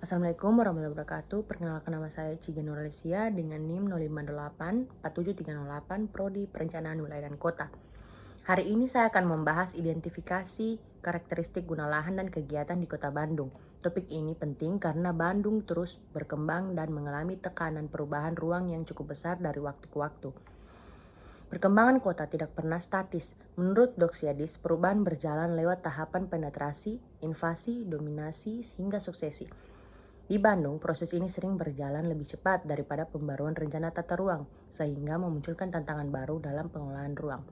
Assalamualaikum warahmatullahi wabarakatuh. Perkenalkan, nama saya Ciga Nuralisia dengan NIM 0588 Prodi Perencanaan Wilayah dan Kota. Hari ini saya akan membahas identifikasi karakteristik guna lahan dan kegiatan di Kota Bandung. Topik ini penting karena Bandung terus berkembang dan mengalami tekanan perubahan ruang yang cukup besar dari waktu ke waktu. Perkembangan kota tidak pernah statis. Menurut Doxiadis, perubahan berjalan lewat tahapan penetrasi, invasi, dominasi, hingga suksesi. Di Bandung, proses ini sering berjalan lebih cepat daripada pembaruan rencana tata ruang, sehingga memunculkan tantangan baru dalam pengelolaan ruang.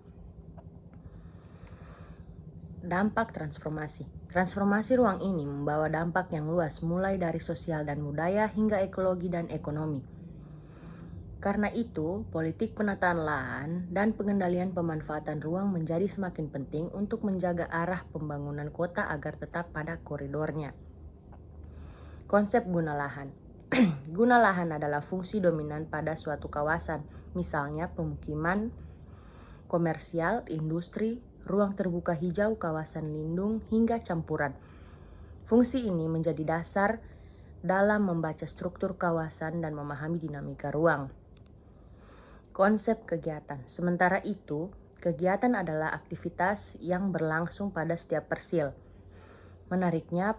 Dampak transformasi. Transformasi ruang ini membawa dampak yang luas, mulai dari sosial dan budaya hingga ekologi dan ekonomi. Karena itu, politik penataan lahan dan pengendalian pemanfaatan ruang menjadi semakin penting untuk menjaga arah pembangunan kota agar tetap pada koridornya. Konsep guna lahan. Guna lahan adalah fungsi dominan pada suatu kawasan, misalnya pemukiman, komersial, industri, ruang terbuka hijau, kawasan lindung, hingga campuran. Fungsi ini menjadi dasar dalam membaca struktur kawasan dan memahami dinamika ruang. Konsep kegiatan. Sementara itu, kegiatan adalah aktivitas yang berlangsung pada setiap persil. Menariknya,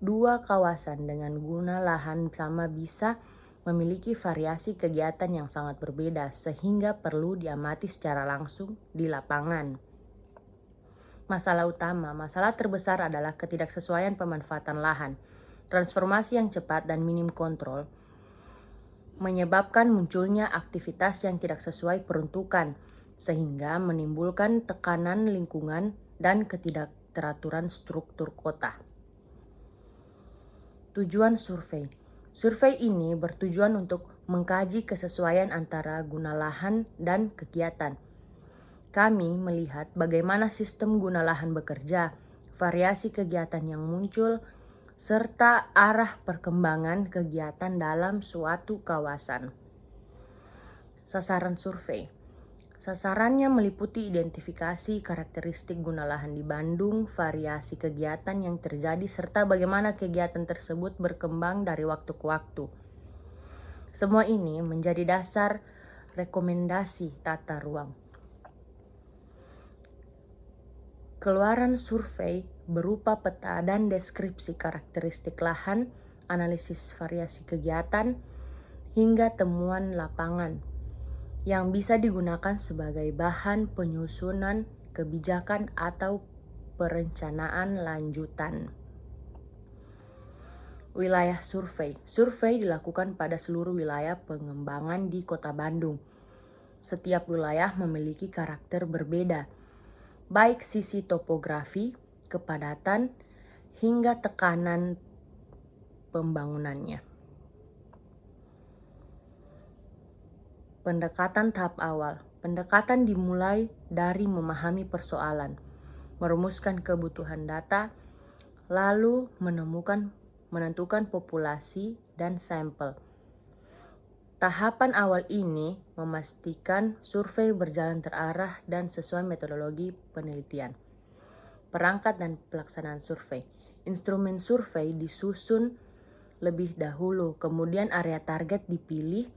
dua kawasan dengan guna lahan sama bisa memiliki variasi kegiatan yang sangat berbeda sehingga perlu diamati secara langsung di lapangan. Masalah terbesar adalah ketidaksesuaian pemanfaatan lahan. Transformasi yang cepat dan minim kontrol menyebabkan munculnya aktivitas yang tidak sesuai peruntukan sehingga menimbulkan tekanan lingkungan dan ketidakteraturan struktur kota. Tujuan survei. Survei ini bertujuan untuk mengkaji kesesuaian antara guna lahan dan kegiatan. Kami melihat bagaimana sistem guna lahan bekerja, variasi kegiatan yang muncul, serta arah perkembangan kegiatan dalam suatu kawasan. Sasaran survei. Sasarannya meliputi identifikasi karakteristik guna lahan di Bandung, variasi kegiatan yang terjadi, serta bagaimana kegiatan tersebut berkembang dari waktu ke waktu. Semua ini menjadi dasar rekomendasi tata ruang. Keluaran survei berupa peta dan deskripsi karakteristik lahan, analisis variasi kegiatan, hingga temuan lapangan yang bisa digunakan sebagai bahan penyusunan kebijakan atau perencanaan lanjutan. Wilayah survei. Survei dilakukan pada seluruh wilayah pengembangan di Kota Bandung. Setiap wilayah memiliki karakter berbeda, baik sisi topografi, kepadatan, hingga tekanan pembangunannya. Pendekatan tahap awal. Pendekatan dimulai dari memahami persoalan, merumuskan kebutuhan data, lalu menentukan populasi dan sampel. Tahapan awal ini memastikan survei berjalan terarah dan sesuai metodologi penelitian. Perangkat dan pelaksanaan survei. Instrumen survei disusun lebih dahulu, kemudian area target dipilih.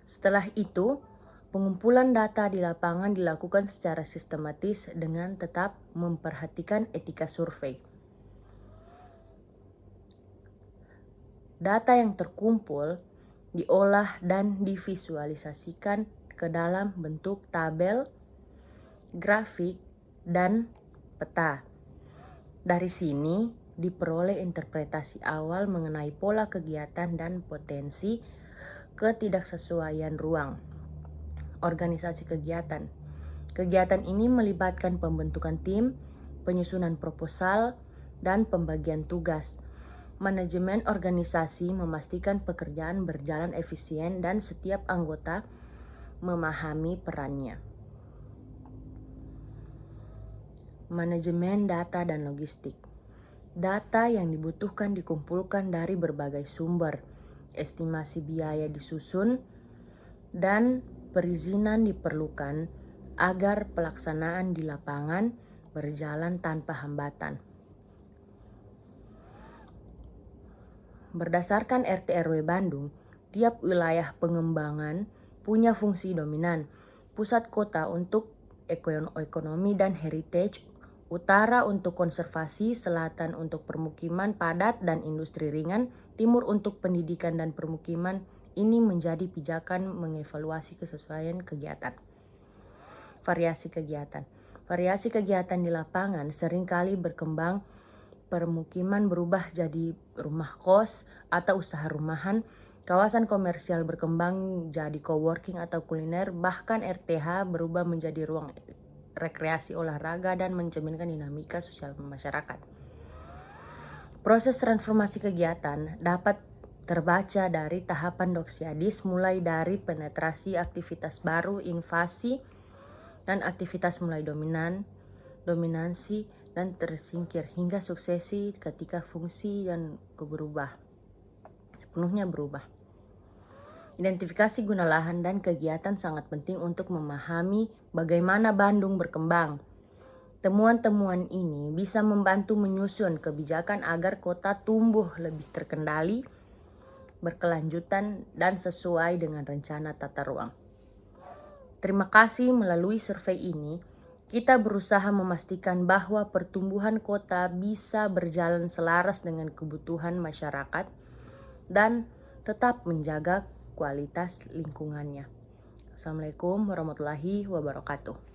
Setelah itu, pengumpulan data di lapangan dilakukan secara sistematis dengan tetap memperhatikan etika survei. Data yang terkumpul diolah dan divisualisasikan ke dalam bentuk tabel, grafik, dan peta. Dari sini diperoleh interpretasi awal mengenai pola kegiatan dan potensi ketidaksesuaian ruang. Organisasi kegiatan. Kegiatan ini melibatkan pembentukan tim, penyusunan proposal, dan pembagian tugas. Manajemen organisasi memastikan pekerjaan berjalan efisien dan setiap anggota memahami perannya. Manajemen data dan logistik. Data yang dibutuhkan dikumpulkan dari berbagai sumber. Estimasi biaya disusun dan perizinan diperlukan agar pelaksanaan di lapangan berjalan tanpa hambatan. Berdasarkan RT RW Bandung, tiap wilayah pengembangan punya fungsi dominan. Pusat kota untuk ekonomi dan heritage, utara untuk konservasi, selatan untuk permukiman padat dan industri ringan, timur untuk pendidikan dan permukiman. Ini menjadi pijakan mengevaluasi kesesuaian kegiatan. Variasi kegiatan. Variasi kegiatan di lapangan seringkali berkembang. Permukiman berubah jadi rumah kos atau usaha rumahan, kawasan komersial berkembang jadi coworking atau kuliner, bahkan RTH berubah menjadi ruang rekreasi olahraga dan mencerminkan dinamika sosial masyarakat. Proses transformasi kegiatan dapat terbaca dari tahapan Doxiadis, mulai dari penetrasi aktivitas baru, invasi, dan aktivitas mulai dominansi, dan tersingkir hingga suksesi ketika fungsi dan sepenuhnya berubah. Identifikasi guna lahan dan kegiatan sangat penting untuk memahami bagaimana Bandung berkembang. Temuan-temuan ini bisa membantu menyusun kebijakan agar kota tumbuh lebih terkendali, berkelanjutan, dan sesuai dengan rencana tata ruang. Terima kasih. Melalui survei ini, kita berusaha memastikan bahwa pertumbuhan kota bisa berjalan selaras dengan kebutuhan masyarakat dan tetap menjaga kualitas lingkungannya. Assalamualaikum warahmatullahi wabarakatuh.